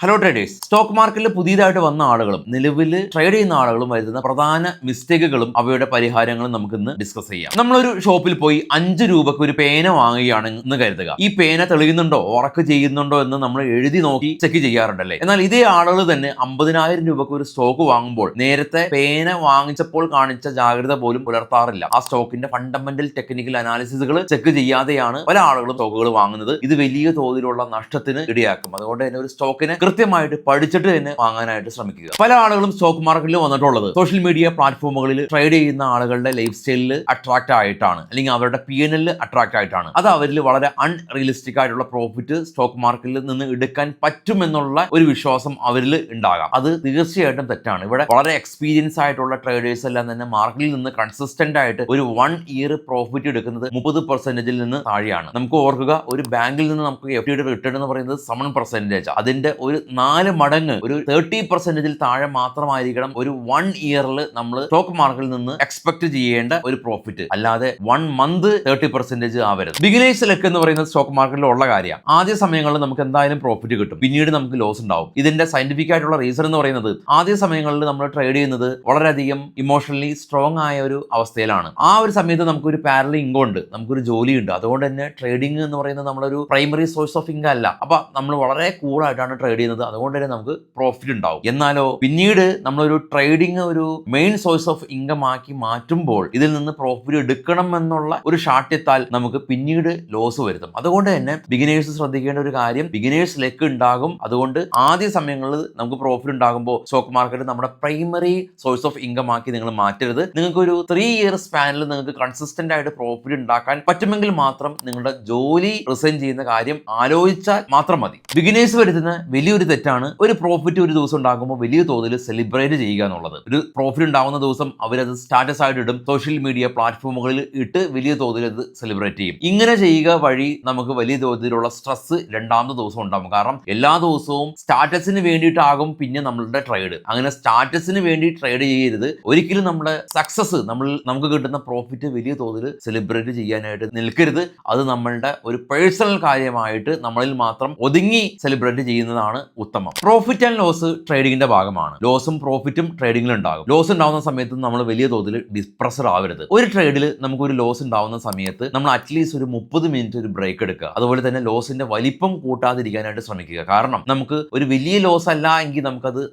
Hello traders, stock മാർക്കറ്റിൽ പുതിയതായിട്ട് വന്ന ആളുകളും നിലവിൽ ട്രേഡ് ചെയ്യുന്ന ആളുകളും വരുന്ന പ്രധാന മിസ്റ്റേക്കുകളും അവയുടെ പരിഹാരങ്ങളും നമുക്ക് ഇന്ന് ഡിസ്കസ് ചെയ്യാം. നമ്മളൊരു ഷോപ്പിൽ പോയി 5 രൂപയ്ക്ക് ഒരു പേന വാങ്ങുകയാണെന്ന് കരുതുക. ഈ പേന തെളിയുന്നുണ്ടോ, വർക്ക് ചെയ്യുന്നുണ്ടോ എന്ന് നമ്മൾ എഴുതി നോക്കി ചെക്ക് ചെയ്യാറുണ്ടല്ലേ. എന്നാൽ ഇതേ ആളുകൾ തന്നെ 50,000 രൂപയ്ക്ക് ഒരു സ്റ്റോക്ക് വാങ്ങുമ്പോൾ നേരത്തെ പേന വാങ്ങിച്ചപ്പോൾ കാണിച്ച ജാഗ്രത പോലും പുലർത്താറില്ല. ആ സ്റ്റോക്കിന്റെ ഫണ്ടമെന്റൽ ടെക്നിക്കൽ അനാലിസിസുകൾ ചെക്ക് ചെയ്യാതെയാണ് പല ആളുകളും സ്റ്റോക്കുകൾ വാങ്ങുന്നത്. ഇത് വലിയ തോതിലുള്ള നഷ്ടത്തിന് ഇടയാക്കും. അതുകൊണ്ട് തന്നെ ഒരു സ്റ്റോക്കിനെ കൃത്യമായിട്ട് പഠിച്ചിട്ട് തന്നെ വാങ്ങാനായിട്ട് ശ്രമിക്കുക. പല ആളുകളും സ്റ്റോക്ക് മാർക്കറ്റിൽ വന്നിട്ടുള്ളത് സോഷ്യൽ മീഡിയ പ്ലാറ്റ്ഫോമുകളിൽ ട്രേഡ് ചെയ്യുന്ന ആളുകളുടെ ലൈഫ് സ്റ്റൈലിൽ അട്രാക്ട് ആയിട്ടാണ്, അല്ലെങ്കിൽ അവരുടെ PNL അട്രാക്ട് ആയിട്ടാണ്. അത് അവരിൽ വളരെ അൺറിയലിസ്റ്റിക് ആയിട്ടുള്ള പ്രോഫിറ്റ് സ്റ്റോക്ക് മാർക്കറ്റിൽ നിന്ന് എടുക്കാൻ പറ്റുമെന്നുള്ള ഒരു വിശ്വാസം അവരിൽ ഉണ്ടാകാം. അത് തീർച്ചയായിട്ടും തെറ്റാണ്. ഇവിടെ വളരെ എക്സ്പീരിയൻസ് ആയിട്ടുള്ള ട്രേഡേഴ്സ് എല്ലാം തന്നെ മാർക്കറ്റിൽ നിന്ന് കൺസിസ്റ്റന്റ് ആയിട്ട് ഒരു 1 ഇയർ പ്രോഫിറ്റ് എടുക്കുന്നത് 30% നിന്ന് താഴെയാണ്. നമുക്ക് ഓർക്കുക, ഒരു ബാങ്കിൽ നിന്ന് നമുക്ക് FD റിട്ടേൺ എന്ന് പറയുന്നത് 7%. അതിന്റെ ഒരു 4 മടങ്ങ്, ഒരു 30% താഴെ മാത്രമായിരിക്കണം ഒരു 1 ഇയറിൽ നമ്മൾ സ്റ്റോക്ക് മാർക്കറ്റിൽ നിന്ന് എക്സ്പെക്ട് ചെയ്യേണ്ട ഒരു പ്രോഫിറ്റ്. അല്ലാതെ 1 മന്ത് 30% ആവരുത്. ബിഗിനേഴ്സ് ലെക്ക് എന്ന് പറയുന്നത് സ്റ്റോക്ക് മാർക്കറ്റിൽ ഉള്ള കാര്യമാണ്. ആദ്യ സമയങ്ങളിൽ നമുക്ക് എന്തായാലും പ്രോഫിറ്റ് കിട്ടും, പിന്നീട് നമുക്ക് ലോസ് ഉണ്ടാവും. ഇതിന്റെ സയന്റിഫിക് ആയിട്ടുള്ള റീസൺ എന്ന് പറയുന്നത്, ആദ്യ സമയങ്ങളിൽ നമ്മൾ ട്രേഡ് ചെയ്യുന്നത് വളരെയധികം ഇമോഷണലി സ്ട്രോങ് ആയ ഒരു അവസ്ഥയിലാണ്. ആ ഒരു സമയത്ത് നമുക്കൊരു പാരലൽ ഇൻകം ഉണ്ട്, നമുക്കൊരു ജോലിയുണ്ട്. അതുകൊണ്ട് തന്നെ ട്രേഡിംഗ് എന്ന് പറയുന്നത് നമ്മളൊരു പ്രൈമറി സോഴ്സ് ഓഫ് ഇൻകം അല്ല. അപ്പൊ നമ്മൾ വളരെ കൂളായിട്ടാണ് ട്രേഡ് ചെയ്യുന്നത്. അതുകൊണ്ട് തന്നെ നമുക്ക് പ്രോഫിറ്റ് ഉണ്ടാവും. എന്നാലോ പിന്നീട് നമ്മളൊരു ട്രേഡിംഗ് ഒരു മെയിൻ സോഴ്സ് ഓഫ് ഇൻകം ആക്കി മാറ്റുമ്പോൾ ഇതിൽ നിന്ന് പ്രോഫിറ്റ് എടുക്കണം എന്നുള്ള ഒരു ശാഠ്യത്താൽ നമുക്ക് പിന്നീട് ലോസ് വരുത്തും. അതുകൊണ്ട് തന്നെ ബിഗിനേഴ്സ് ശ്രദ്ധിക്കേണ്ട ഒരു കാര്യം, ബിഗിനേഴ്സ് ലെക്ക് ഉണ്ടാകും. അതുകൊണ്ട് ആദ്യ സമയങ്ങളിൽ നമുക്ക് പ്രോഫിറ്റ് ഉണ്ടാകുമ്പോൾ സ്റ്റോക്ക് മാർക്കറ്റ് നമ്മുടെ പ്രൈമറി സോഴ്സ് ഓഫ് ഇൻകം ആക്കി നിങ്ങൾ മാറ്റരുത്. നിങ്ങൾക്ക് ഒരു 3 ഇയർ സ്പാനിൽ നിങ്ങൾക്ക് കൺസിസ്റ്റന്റ് ആയിട്ട് പ്രോഫിറ്റ് ഉണ്ടാക്കാൻ പറ്റുമെങ്കിൽ മാത്രം നിങ്ങളുടെ ജോലി റിസൈൻ ചെയ്യുന്ന കാര്യം ആലോചിച്ചാൽ മാത്രം മതി. ബിഗിനേഴ്സ് വരുത്തുന്ന വലിയൊരു തെറ്റാണ് ഒരു പ്രോഫിറ്റ് ഒരു ദിവസം ഉണ്ടാകുമ്പോൾ വലിയ തോതിൽ സെലിബ്രേറ്റ് ചെയ്യുക എന്നുള്ളത്. ഒരു പ്രോഫിറ്റ് ഉണ്ടാകുന്ന ദിവസം അവരത് സ്റ്റാറ്റസ് ആയിട്ട് ഇടും, സോഷ്യൽ മീഡിയ പ്ലാറ്റ്ഫോമുകളിൽ ഇട്ട് വലിയ തോതിൽ അത് സെലിബ്രേറ്റ് ചെയ്യും. ഇങ്ങനെ ചെയ്യുക വഴി നമുക്ക് വലിയ തോതിലുള്ള സ്ട്രെസ് രണ്ടാമത്തെ ദിവസം ഉണ്ടാകും. കാരണം എല്ലാ ദിവസവും സ്റ്റാറ്റസിന് വേണ്ടിയിട്ടാകും പിന്നെ നമ്മളുടെ ട്രേഡ്. അങ്ങനെ സ്റ്റാറ്റസിന് വേണ്ടി ട്രേഡ് ചെയ്യരുത്. ഒരിക്കലും നമ്മുടെ സക്സസ്, നമുക്ക് കിട്ടുന്ന പ്രോഫിറ്റ് വലിയ തോതിൽ സെലിബ്രേറ്റ് ചെയ്യാനായിട്ട് നിൽക്കരുത്. അത് നമ്മളുടെ ഒരു പേഴ്സണൽ കാര്യമായിട്ട് നമ്മളിൽ മാത്രം ഒതുങ്ങി സെലിബ്രേറ്റ് ചെയ്യുന്നതാണ് ഉത്തമം. പ്രോഫിറ്റ് ആൻഡ് ലോസ് ട്രേഡിംഗിന്റെ ഭാഗമാണ്. ലോസും പ്രോഫിറ്റും ട്രേഡിംഗിൽ ഉണ്ടാകും. ലോസ് ഉണ്ടാവുന്ന സമയത്ത് നമ്മൾ വലിയ തോതിൽ ഡിസ്പ്രസ്ഡ് ആവരുത്. ഒരു ട്രേഡിൽ നമുക്കൊരു ലോസ് ഉണ്ടാവുന്ന സമയത്ത് നമ്മൾ അറ്റ്ലീസ്റ്റ് ഒരു 30 മിനിറ്റ് ഒരു ബ്രേക്ക് എടുക്കുക. അതുപോലെ തന്നെ ലോസിന്റെ വലിപ്പം കൂട്ടാതിരിക്കാനായിട്ട് ശ്രമിക്കുക. കാരണം നമുക്ക് ഒരു വലിയ ലോസ് അല്ല എങ്കിൽ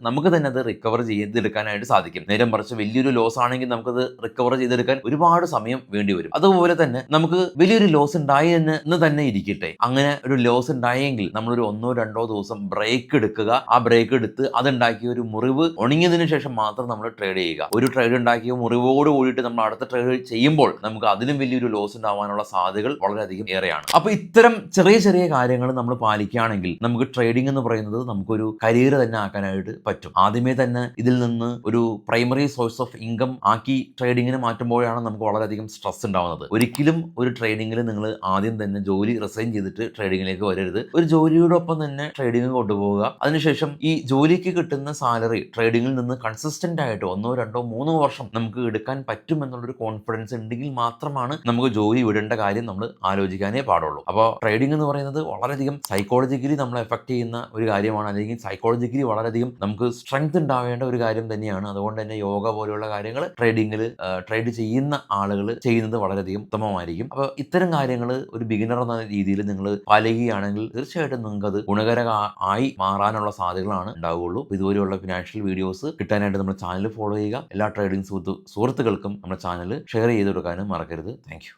നമുക്ക് തന്നെ അത് റിക്കവർ ചെയ്തെടുക്കാനായിട്ട് സാധിക്കും. നേരെ മറിച്ച് വലിയൊരു ലോസ് ആണെങ്കിൽ നമുക്കത് റിക്കവർ ചെയ്തെടുക്കാൻ ഒരുപാട് സമയം വേണ്ടി വരും. അതുപോലെ തന്നെ നമുക്ക് വലിയൊരു ലോസ് ഉണ്ടായി എന്ന് തന്നെ ഇരിക്കട്ടെ, അങ്ങനെ ഒരു ലോസ് ഉണ്ടായെങ്കിൽ നമ്മളൊരു 1-2 ദിവസം ബ്രേക്ക് എടുക്കുക. ആ ബ്രേക്ക് എടുത്ത് അതുണ്ടാക്കിയ ഒരു മുറിവ് ഉണങ്ങിയതിനു ശേഷം മാത്രം നമ്മൾ ട്രേഡ് ചെയ്യുക. ഒരു ട്രേഡ് ഉണ്ടാക്കിയ മുറിവോട് കൂടിയിട്ട് നമ്മൾ അടുത്ത ട്രേഡ് ചെയ്യുമ്പോൾ നമുക്ക് അതിലും വലിയൊരു ലോസ് ഉണ്ടാവാനുള്ള സാധ്യതകൾ വളരെയധികം ഏറെയാണ്. അപ്പൊ ഇത്തരം ചെറിയ ചെറിയ കാര്യങ്ങൾ നമ്മൾ പാലിക്കുകയാണെങ്കിൽ നമുക്ക് ട്രേഡിംഗ് എന്ന് പറയുന്നത് നമുക്കൊരു കരിയർ തന്നെ ആക്കാനായിട്ട് പറ്റും. ആദ്യമേ തന്നെ ഇതിൽ നിന്ന് ഒരു പ്രൈമറി സോഴ്സ് ഓഫ് ഇൻകം ആക്കി ട്രേഡിങ്ങിന് മാറ്റുമ്പോഴാണ് നമുക്ക് വളരെയധികം സ്ട്രെസ് ഉണ്ടാവുന്നത്. ഒരിക്കലും ഒരു ട്രേഡിങ്ങിൽ നിങ്ങൾ ആദ്യം തന്നെ ജോലി റിസൈൻ ചെയ്തിട്ട് ട്രേഡിങ്ങിലേക്ക് വരരുത്. ഒരു ജോലിയോടൊപ്പം തന്നെ ട്രേഡിംഗ് കൊണ്ടുപോവുക. അതിനുശേഷം ഈ ജോലിക്ക് കിട്ടുന്ന സാലറി ട്രേഡിംഗിൽ നിന്ന് കൺസിസ്റ്റന്റ് ആയിട്ട് 1-2-3 വർഷം നമുക്ക് എടുക്കാൻ പറ്റുമെന്നുള്ളൊരു കോൺഫിഡൻസ് ഉണ്ടെങ്കിൽ മാത്രമാണ് നമുക്ക് ജോലി വിടേണ്ട കാര്യം നമ്മൾ ആലോചിക്കാനേ പാടുള്ളൂ. അപ്പോൾ ട്രേഡിംഗ് എന്ന് പറയുന്നത് വളരെയധികം സൈക്കോളജിക്കലി നമ്മളെ എഫക്ട് ചെയ്യുന്ന ഒരു കാര്യമാണ്, അല്ലെങ്കിൽ സൈക്കോളജിക്കലി വളരെയധികം നമുക്ക് സ്ട്രെങ്ത് ഉണ്ടാവേണ്ട ഒരു കാര്യം തന്നെയാണ്. അതുകൊണ്ട് തന്നെ യോഗ പോലെയുള്ള കാര്യങ്ങൾ ട്രേഡിംഗിൽ ട്രേഡ് ചെയ്യുന്ന ആളുകൾ ചെയ്യുന്നത് വളരെയധികം ഉത്തമമായിരിക്കും. അപ്പോൾ ഇത്തരം കാര്യങ്ങൾ ഒരു ബിഗിനർ എന്ന രീതിയിൽ നിങ്ങൾ പാലിക്കുകയാണെങ്കിൽ തീർച്ചയായിട്ടും നിങ്ങൾക്ക് അത് ഗുണകരമായി മാറാനുള്ള സാധ്യതകളാണ് ഉണ്ടാവുകയുള്ളൂ. ഇതുപോലെയുള്ള ഫിനാൻഷ്യൽ വീഡിയോസ് കിട്ടാനായിട്ട് നമ്മുടെ ചാനൽ ഫോളോ ചെയ്യുക. എല്ലാ ട്രേഡിംഗ് സുഹൃത്തുക്കൾക്കും നമ്മുടെ ചാനൽ ഷെയർ ചെയ്ത് കൊടുക്കാനും മറക്കരുത്. താങ്ക്